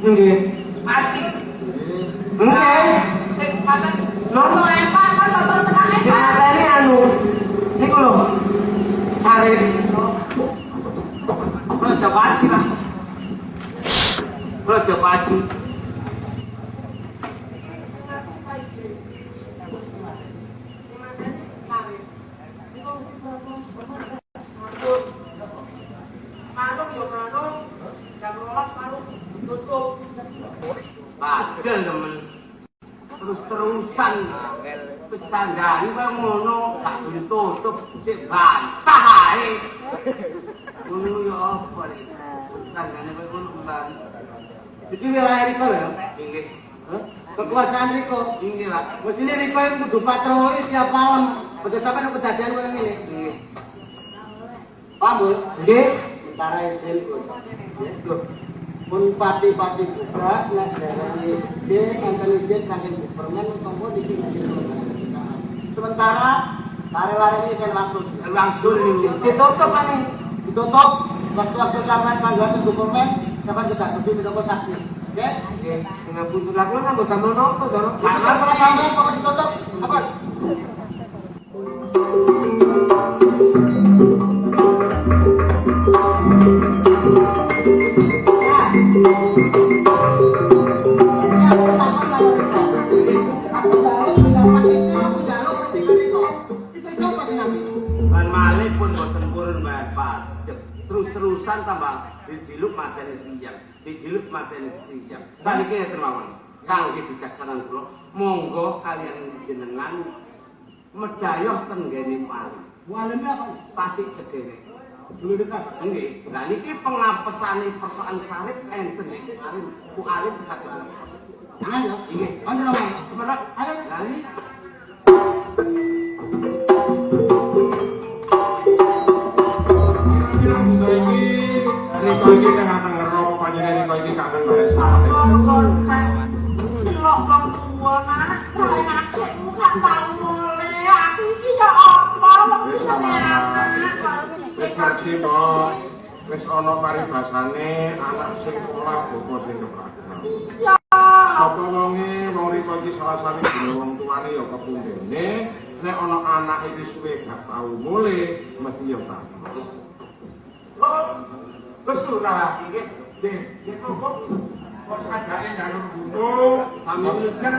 Nggih. Pasti. Nggih. Sing paten nono epak kok tonton tekan epak. Ini anu. Niku lho. Sarip. Raja pati lah. Raja pati. Padahal temen terus-terusan wis tandani kaya ngono gak ditutup sik bantah ae. Ngono ya apa iki? Tandane kaya ngono kan. Iki wilayah Riko lho. Nggih. Kekuasaan Riko. Nggih lah. Mestine Riko itu kudu patroli tiap malam. Aja sampe nek kedadian koyo ngene. Nggih. Paham, Bu? Nggih. Antara izin pun. Pun pati-pati juga nek darani izin enten izin saking Superman utawa iki sementara lare-lare ini kan langsung ditutup kan nih. Ditutup waktu sampai panggilan Superman sampai kita kudu minta saksi. Oke? Nggih. Dengan punten lakukan kan boten nono to, Doro. Kalau sampai pokok ditutup apa? Terus-terusan tambah dijiluk mateni tiyang, dijiluk mateni tiyang. Saniki ngeten mawon. Kangge bijaksanaan kula, monggo kalian jenengan medhayoh tenggene paling. Walene apa? Pasik sedherek. Dulu dekat. Nggih. Lah niki pengapesane persoalan sarip enten niki alim ku alim saged. Ayo. Nggih. Ayo dong. Semenak. Ayo. Lah niki Riko iki tengah-tengah ropo panjenengan Riko iki kangen bare sawah. Silok wong tuwa anak kaya ngakekmu gak tau mulih. Aku iki ya apa wong Wis ngerti kok. Wis ana paribasane anak sing ora bapa sing keprakan. Iya. Apa wonge wong Riko iki salah sawijine wong tuane ya kepundene nek ana anak iki suwe gak tau mulih mesti ya tak. Betul lah, nggih. Nggih, kok sadake njaluk gunung, sami mikir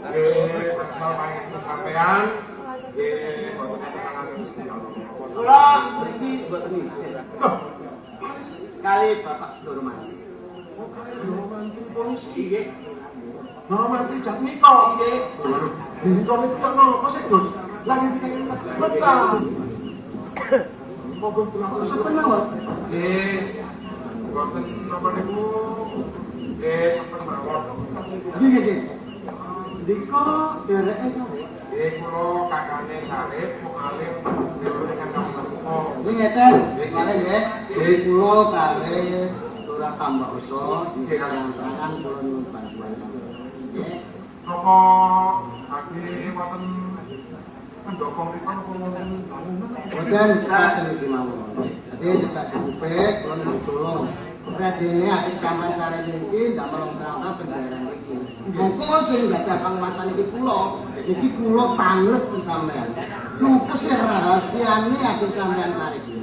nggih sampeyan sampeyan nggih boten tangan Kula mriki mboten izin. Kali Bapak Dorman. Dorman polisi Nggih. Dorman pijat niko. Nggih. Niko niku kenapa sih, Gus? Lagi dikain betul. Mogok pulang terus tenang, Mas. Nggih. Boten napa niku nggih sampun mawon. Nggih. Diko dereke sare. Nggih kula kakane Sarip mualim dhewe dengan kamu. Nggih ngeten. Mare nggih. Nggih kula kare ora tambah usaha nggih terang-terangan kula nyuwun bantuan sampeyan. Nggih. Napa ade wonten pendukung ripun wonten Boten kita iki mawon. Dadi kita sampe kula nyuwun tulung. Radene ati sampean sare niki ndak melong-melong pendaerah iki. Monggo sing gadah panguwasan iki kula. Iki kula tanlet sampean. Lupus rahasiane ati sampean sare iki.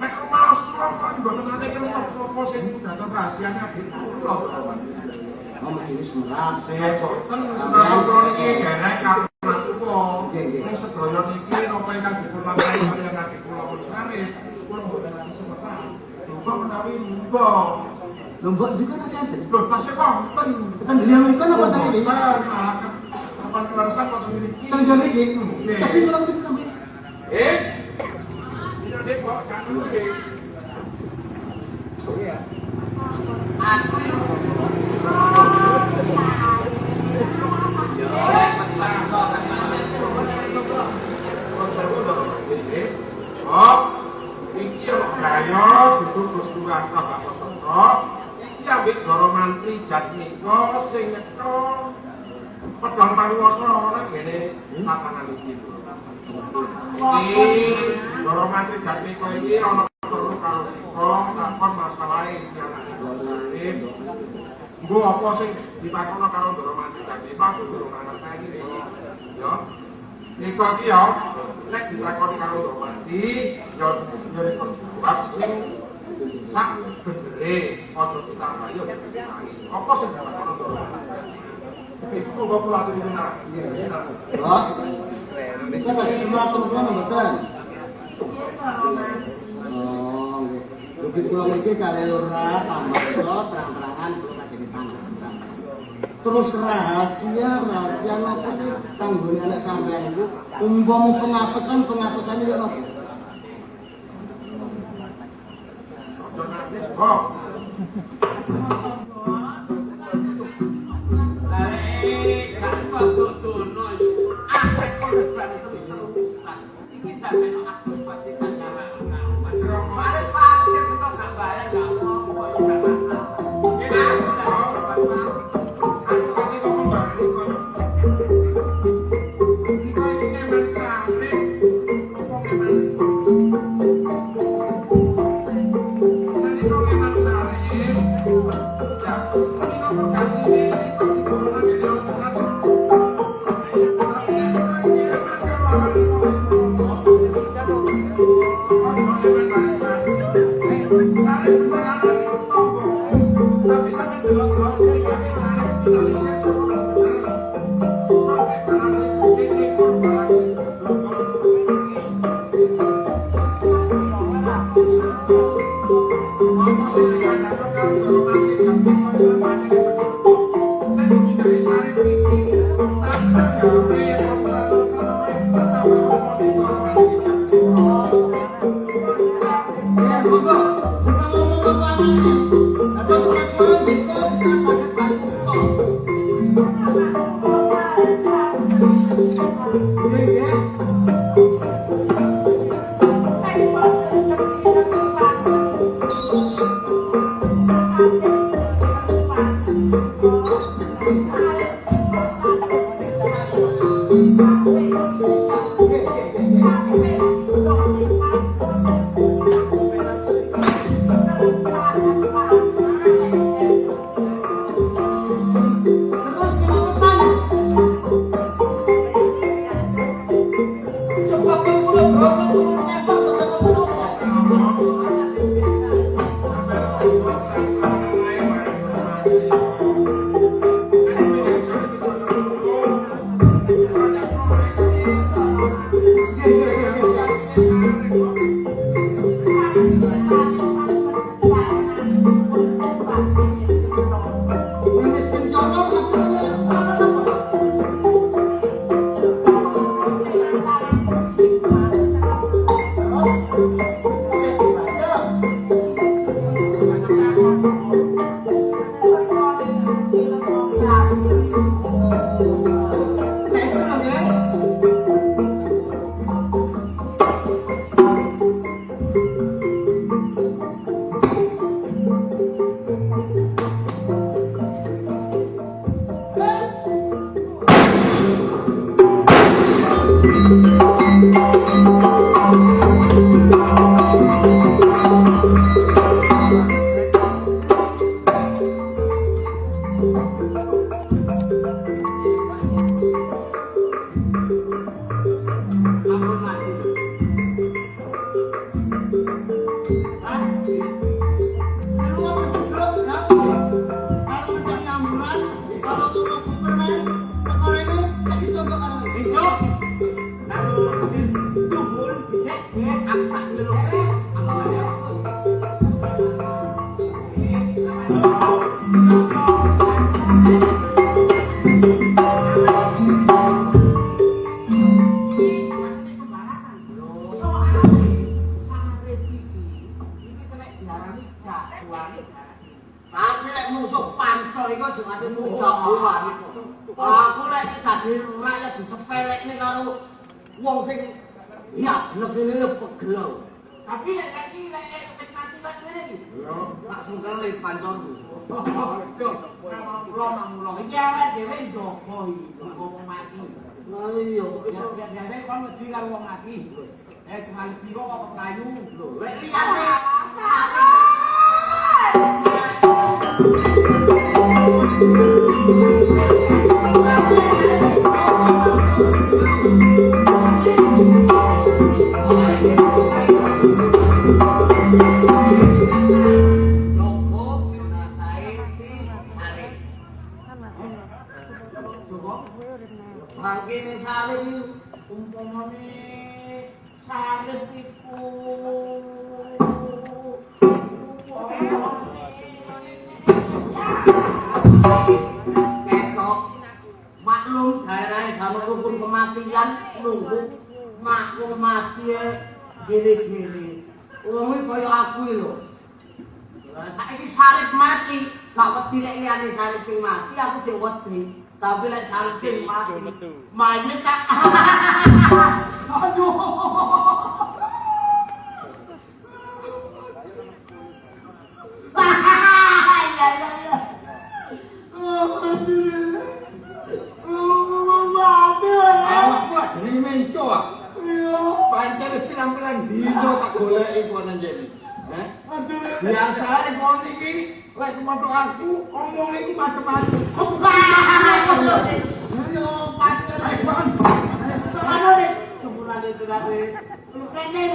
nek maos kok mboten nate kelop apa sing dadi rahasiane adik kula. Om iki semerap. Boten senajan kula niki garek karena kula. Nggih. Ning sedaya niki napa ingkang dipun lampahi kaliyan adik kula Sare, kula mboten nate semerap. Kok menawi monggo. Lombok juga tasih enten. Lho, tasih wonten. Ten dene mriku napa ten iki? Kapan kelasan wonten mriki? Ten jane iki. Nggih. Tapi kula iki sampe. Iya, Dek, kok kan nggih. Iya. Aku Oh, iki yo gaya ditutus surat Bapak Peserta. Iki ambek Doro Mantri Jatmiko sing nyetha pedang panguwasa ora ngene tatanan iki. Iki Doro Mantri Jatmiko iki ana perlu karo Riko takon masalahe iki anak iki. Salim. Mbok apa sing ditakono karo Ndoro Mati tadi aku durung anak saya iki. Yo. Nika iki yo nek ditakoni karo Ndoro Mati yo nek jawab sing sak benere aja ditambah yo. Apa sing ditakono Ndoro Mati? Itu kok kula aturi tenan. Loh. Kita tadi semua teman betul. Oh, nggih. Dugi kula iki kali ora tambah terang-terangan kula kadene tangan. Terus rahasia napa sih kanggone nek sampean iku umpama pengapesan iki napa? Ojo nangis kok. Tapi lek musuh pancor iku aja ngate mujawan. Aku lek dadi rakyat disepelekne karo wong sing ya negene yo pegel. Tapi lek iki lek mati lek ngene iki. Lho, langsung kali pancorku. Kula iki awake dhewe njogo iki, njogo wong mati. Lah iya, kok biasane kon wedi karo wong mati. Kembali piro kok kayu. Lho, lek liyane Cukup nasihain si Sarip. Cukup. Mangkene Sarip umpamane Sarip iku ketok maklum daerah sama hukum kematian nunggu maklum mati gini-gini umumnya kaya aku lho saiki Sarip mati gak wedi nek liyane Sarip sing mati aku sing wedi tapi nek Sarip sing mati mayit tak aduh pancen pirang-pirang dino tak goleki kono njene. Biasane kono iki lek moto aku omong iki macam-macam. Yo pancen ae kon. Samane sepurane terate. Lu kene.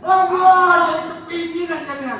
Oh, iki nang kene.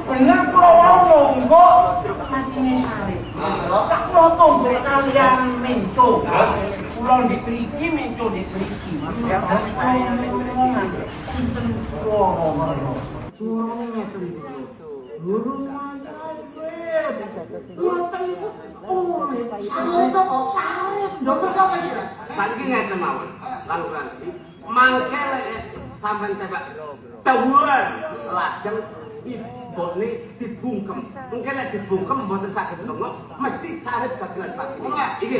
Bener kalau monggo matine Sarip. Tak kula tombe kalian menco. Kula dipriki menco dipriki. Sinten suara. Suarane ngeten iki. Guru Saiki ngeten mawon. Lan mangke sampean tebak tawuran lajeng ibone dibungkem. Mungkin nek dibungkem mboten saged nengok, mesti Sarip kagungan pati. Iki.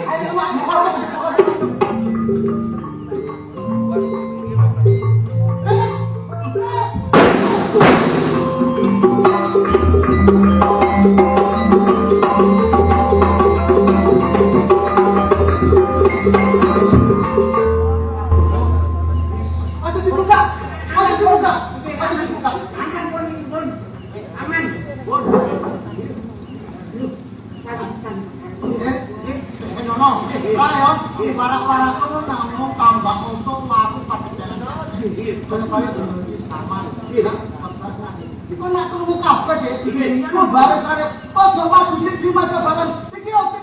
Kau nak tunggu kapan sih? Kau baru kali, kau semua susit di masa balan. Iki oke